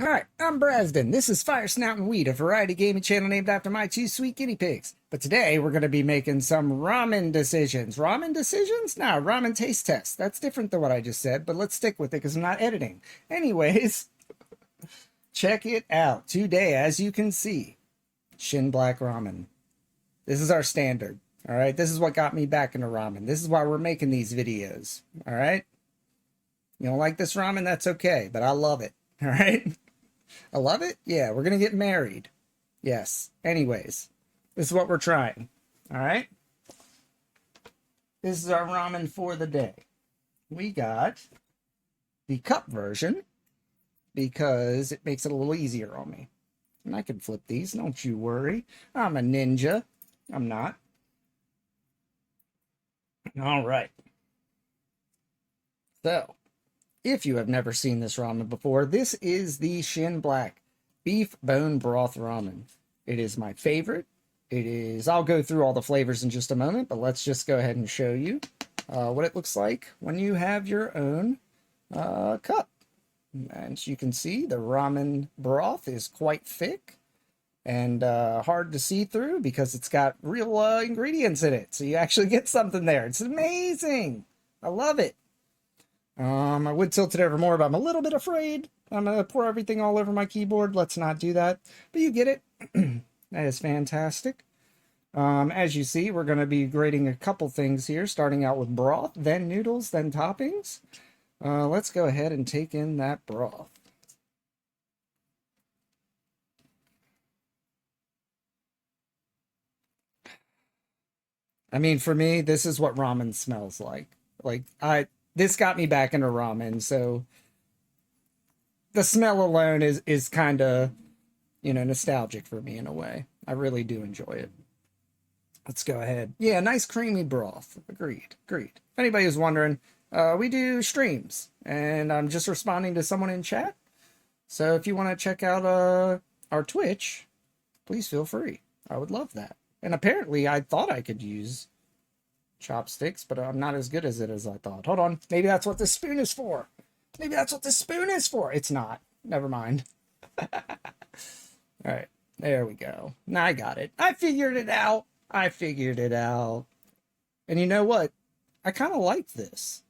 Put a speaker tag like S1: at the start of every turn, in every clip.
S1: Alright, I'm Brasden. This is Firesnout and Weed, a variety gaming channel named after my two sweet guinea pigs. But today we're going to be making some ramen decisions. Ramen decisions? Nah, ramen taste tests. That's different than what I just said, but let's stick with it because I'm not editing. Anyways, check it out. Today, as you can see, Shin Black Ramen. This is our standard. Alright, this is what got me back into ramen. This is why we're making these videos. Alright? You don't like this ramen? That's okay, but I love it. Alright? I love it. Yeah, we're going to get married. Yes. Anyways, this is what we're trying. All right. This is our ramen for the day. We got the cup version because it makes it a little easier on me. And I can flip these. Don't you worry. I'm a ninja. I'm not. All right. So, if you have never seen this ramen before, this is the Shin Black Beef Bone Broth Ramen. It is my favorite. I'll go through all the flavors in just a moment, but let's just go ahead and show you what it looks like when you have your own cup. And as you can see, the ramen broth is quite thick and hard to see through because it's got real ingredients in it. So you actually get something there. It's amazing. I love it. I would tilt it over more, but I'm a little bit afraid. I'm going to pour everything all over my keyboard. Let's not do that. But you get it. That is fantastic. As you see, we're going to be grading a couple things here, starting out with broth, then noodles, then toppings. Let's go ahead and take in that broth. I mean, for me, this is what ramen smells like. This got me back into ramen, so the smell alone is kind of, nostalgic for me in a way. I really do enjoy it. Let's go ahead. Yeah, nice creamy broth. Agreed. If anybody is wondering, we do streams, and I'm just responding to someone in chat. So if you want to check out our Twitch, please feel free. I would love that. And apparently, I thought I could use chopsticks, but I'm not as good as it as I thought. Hold on. Maybe that's what this spoon is for. It's not. Never mind. All right. There we go. Now I got it. I figured it out. And you know what? I kind of like this.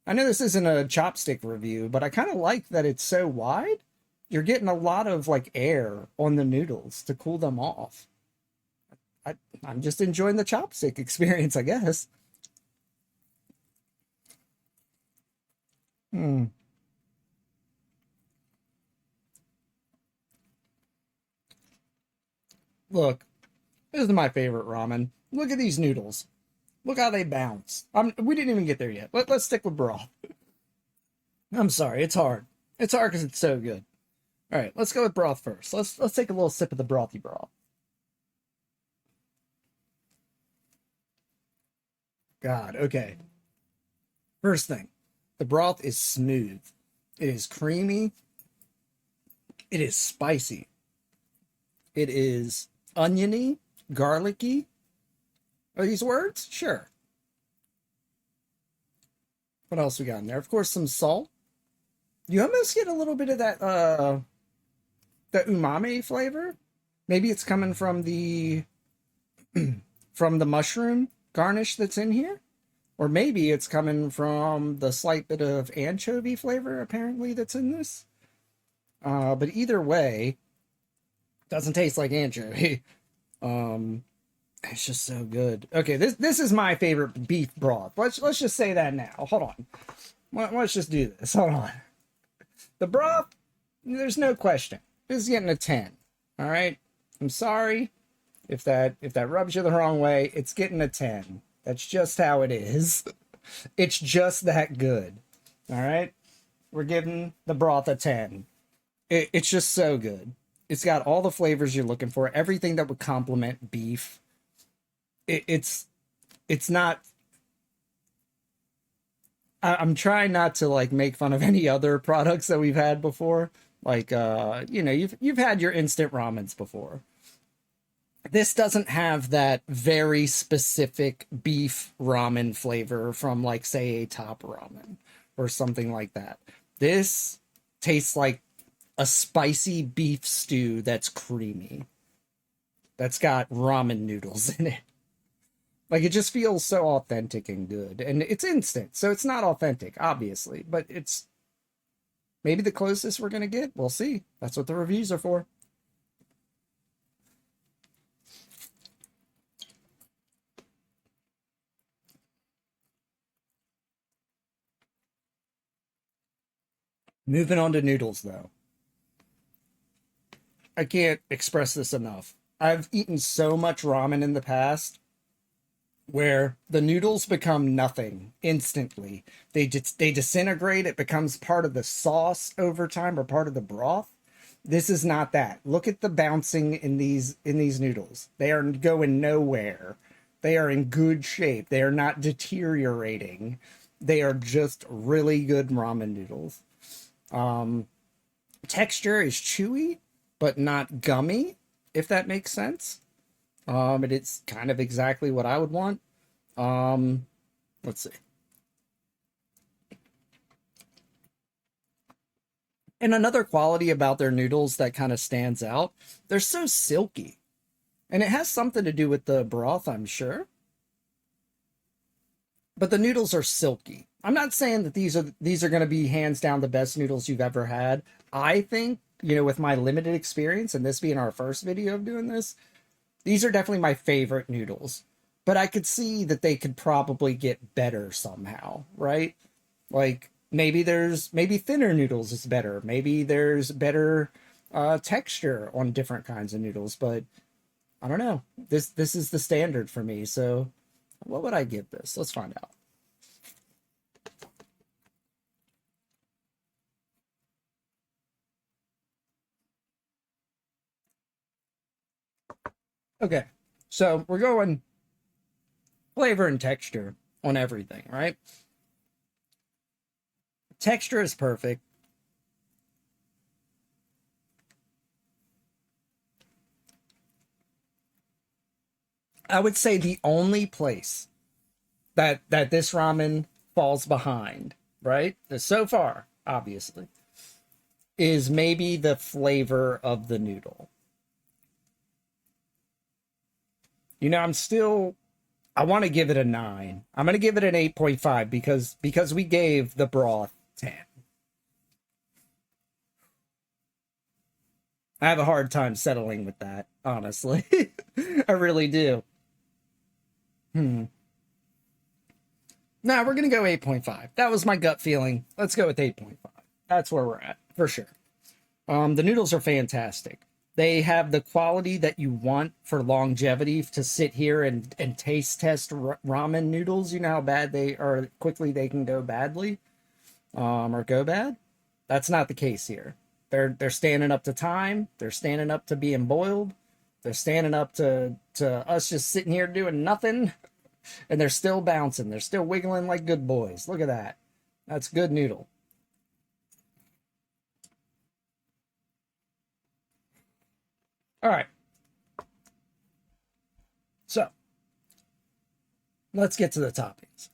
S1: I know this isn't a chopstick review, but I kind of like that it's so wide. You're getting a lot of air on the noodles to cool them off. I'm just enjoying the chopstick experience, I guess. Look, this is my favorite ramen. Look at these noodles. Look how they bounce. We didn't even get there yet. Let's stick with broth. I'm sorry, it's hard. It's hard because it's so good. All right, let's go with broth first. Let's take a little sip of the brothy broth. God, okay. First thing, the broth is smooth. It is creamy. It is spicy. It is oniony, garlicky. Are these words? Sure. What else we got in there? Of course, some salt. You almost get a little bit of that, the umami flavor. Maybe it's coming from the, from the mushroom garnish that's in here. Or maybe it's coming from the slight bit of anchovy flavor, apparently, that's in this. But either way, doesn't taste like anchovy. It's just so good. Okay, this is my favorite beef broth. Let's just say that now. Hold on. Let's just do this. Hold on. The broth, there's no question. This is getting a 10. All right? I'm sorry if that rubs you the wrong way. It's getting a 10. That's just how it is. It's just that good. All right? We're giving the broth a 10. It's just so good. It's got all the flavors you're looking for, everything that would complement beef. It's not... I'm trying not to make fun of any other products that we've had before. You've had your instant ramens before. This doesn't have that very specific beef ramen flavor from say a Top Ramen or something like that. This tastes like a spicy beef stew that's creamy, that's got ramen noodles in it. Like it just feels so authentic and good. And it's instant, so it's not authentic, obviously, but it's maybe the closest we're gonna get. We'll see. That's what the reviews are for. Moving on to noodles though. I can't express this enough. I've eaten so much ramen in the past where the noodles become nothing instantly. They disintegrate. It becomes part of the sauce over time or part of the broth. This is not that. Look at the bouncing in these noodles. They are going nowhere. They are in good shape. They are not deteriorating. They are just really good ramen noodles. Texture is chewy, but not gummy, if that makes sense. And it's kind of exactly what I would want. Let's see. And another quality about their noodles that kind of stands out, they're so silky. And it has something to do with the broth, I'm sure. But the noodles are silky. I'm not saying that these are going to be hands down the best noodles you've ever had. I think, with my limited experience and this being our first video of doing this, these are definitely my favorite noodles. But I could see that they could probably get better somehow, right? Like maybe thinner noodles is better. Maybe there's better texture on different kinds of noodles, but I don't know. This is the standard for me. So what would I give this? Let's find out. Okay, so we're going flavor and texture on everything, right? Texture is perfect. I would say the only place that this ramen falls behind, right? So far, obviously, is maybe the flavor of the noodle. I want to give it a 9. I'm going to give it an 8.5 because we gave the broth 10. I have a hard time settling with that, honestly. I really do. Now we're going to go 8.5. That was my gut feeling. Let's go with 8.5. That's where we're at, for sure. The noodles are fantastic. They have the quality that you want for longevity to sit here and taste test ramen noodles. You know how bad they are, quickly they can go badly, or go bad. That's not the case here. They're standing up to time. They're standing up to being boiled. They're standing up to us just sitting here doing nothing, and they're still bouncing. They're still wiggling like good boys. Look at that. That's good noodle. All right. So let's get to the toppings.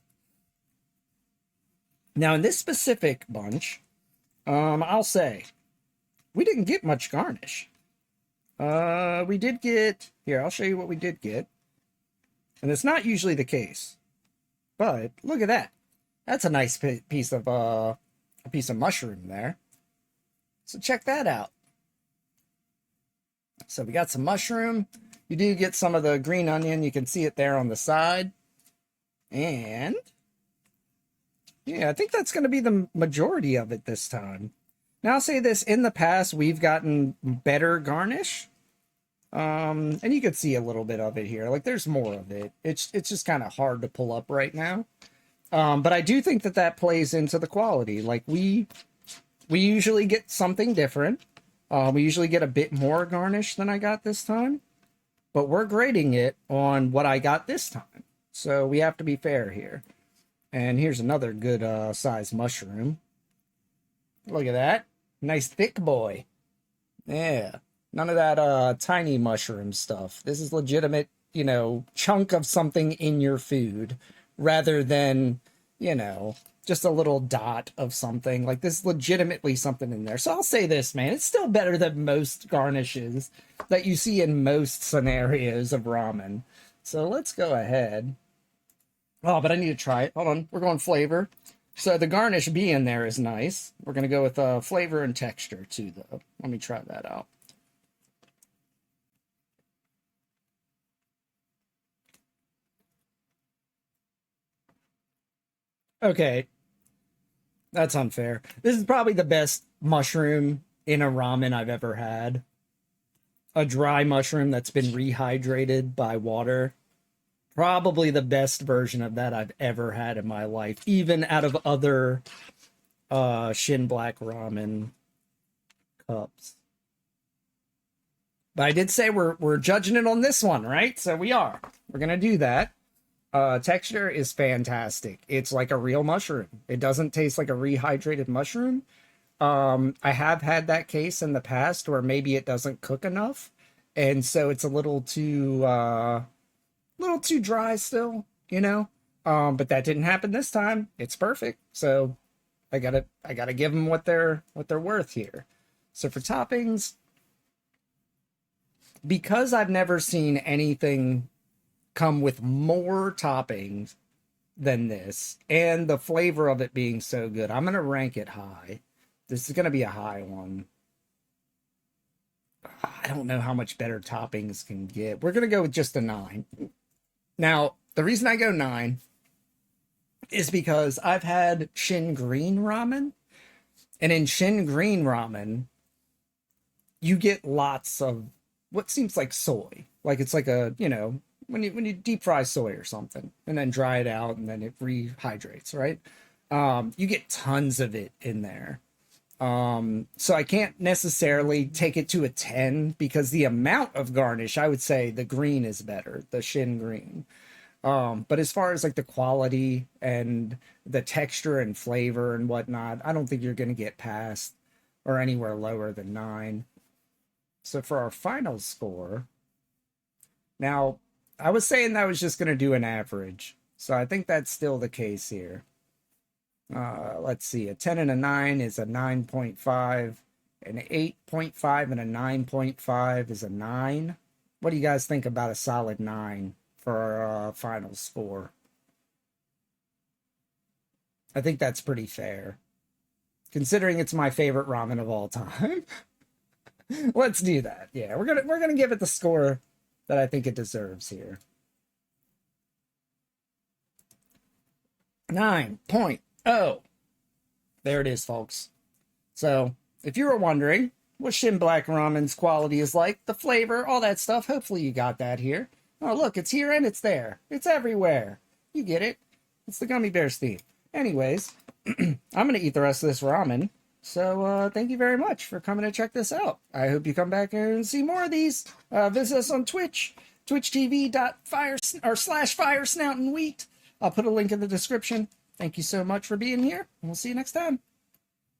S1: Now, in this specific bunch, I'll say we didn't get much garnish. We did get here. I'll show you what we did get, and it's not usually the case. But look at that. That's a nice piece of mushroom there. So check that out. So we got some mushroom. You do get some of the green onion. You can see it there on the side. And yeah, I think that's going to be the majority of it this time. Now I'll say this, in the past, we've gotten better garnish. And you can see a little bit of it here. Like there's more of it. It's just kind of hard to pull up right now. But I do think that plays into the quality. Like we usually get something different. We usually get a bit more garnish than I got this time, but we're grading it on what I got this time. So we have to be fair here. And here's another good size mushroom. Look at that. Nice thick boy. Yeah. None of that tiny mushroom stuff. This is legitimate, chunk of something in your food rather than, just a little dot of something. Like there's legitimately something in there. So I'll say this, man, it's still better than most garnishes that you see in most scenarios of ramen. So let's go ahead. Oh, but I need to try it. Hold on. We're going flavor. So the garnish being there is nice. We're going to go with flavor and texture too, though. Let me try that out. Okay, that's unfair. This is probably the best mushroom in a ramen I've ever had. A dry mushroom that's been rehydrated by water. Probably the best version of that I've ever had in my life, even out of other Shin Black ramen cups. But I did say we're judging it on this one, right? So we are. We're gonna do that. Texture is fantastic. It's like a real mushroom. It doesn't taste like a rehydrated mushroom. I have had that case in the past where maybe it doesn't cook enough, and so it's a little too dry still, you know. But that didn't happen this time. It's perfect. So I gotta give them what they're worth here. So for toppings, because I've never seen anything come with more toppings than this, and the flavor of it being so good, I'm gonna rank it high. This is gonna be a high one. I don't know how much better toppings can get. We're gonna go with just a 9. Now, the reason I go 9 is because I've had Shin Green ramen, and in Shin Green ramen, you get lots of what seems like soy. Like it's like a, you know, when you deep fry soy or something and then dry it out and then it rehydrates, right? You get tons of it in there. So I can't necessarily take it to a 10 because the amount of garnish, I would say the green is better, the Shin Green. But as far as like the quality and the texture and flavor and whatnot, I don't think you're going to get past or anywhere lower than 9. So for our final score, now I was saying I was just going to do an average. So I think that's still the case here. Let's see, a 10 and a 9 is a 9.5, an 8.5 and a 9.5 is a 9. What do you guys think about a solid 9 for our final score? I think that's pretty fair, considering it's my favorite ramen of all time. Let's do that. Yeah, we're gonna give it the score that I think it deserves here. 9.0. There it is, folks. So, if you were wondering what Shin Black Ramen's quality is like, the flavor, all that stuff, hopefully you got that here. Oh, look, it's here and it's there. It's everywhere. You get it. It's the Gummy Bears theme. Anyways, I'm going to eat the rest of this ramen. So, thank you very much for coming to check this out. I hope you come back and see more of these. Visit us on Twitch, twitch.tv/Firesnout and Wheat. I'll put a link in the description. Thank you so much for being here, and we'll see you next time.